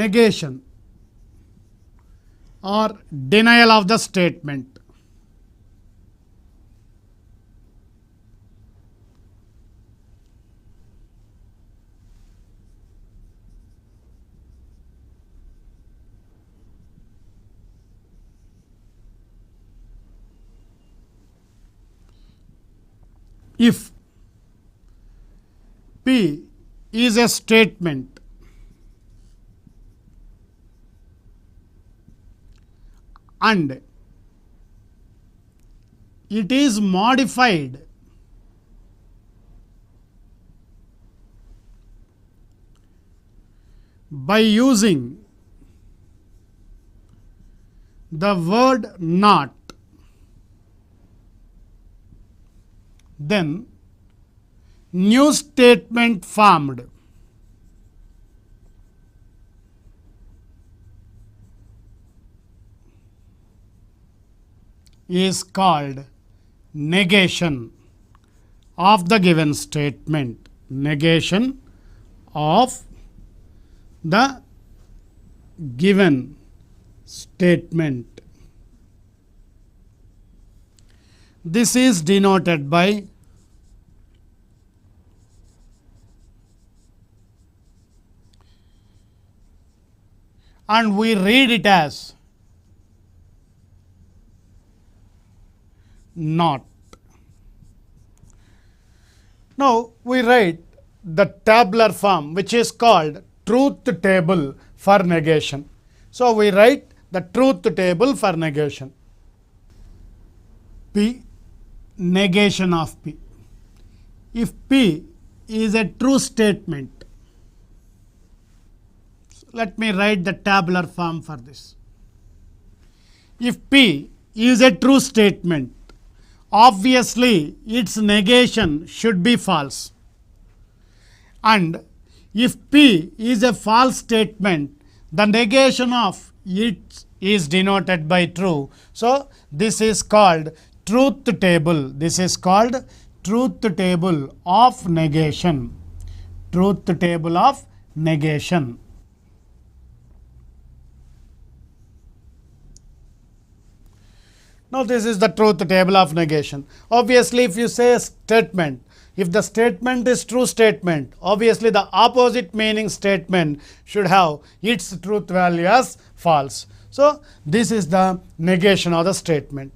negation or denial of the statement. If P is a statement and it is modified by using the word not, then new statement formed is called negation of the given statement. Negation of the given statement. This is denoted by and we read it as not. Now we write the tabular form which is called truth table for negation. So we write the truth table for negation. P, negation of P. If P is a true statement, let me write the tabular form for this. If P is a true statement, obviously its negation should be false. And if P is a false statement, the negation of it is denoted by true. So this is called truth table. This is called truth table of negation. Truth table of negation. Now this is the truth table of negation. Obviously if you say a statement, if the statement is true statement, obviously the opposite meaning statement should have its truth value as false. So this is the negation of the statement.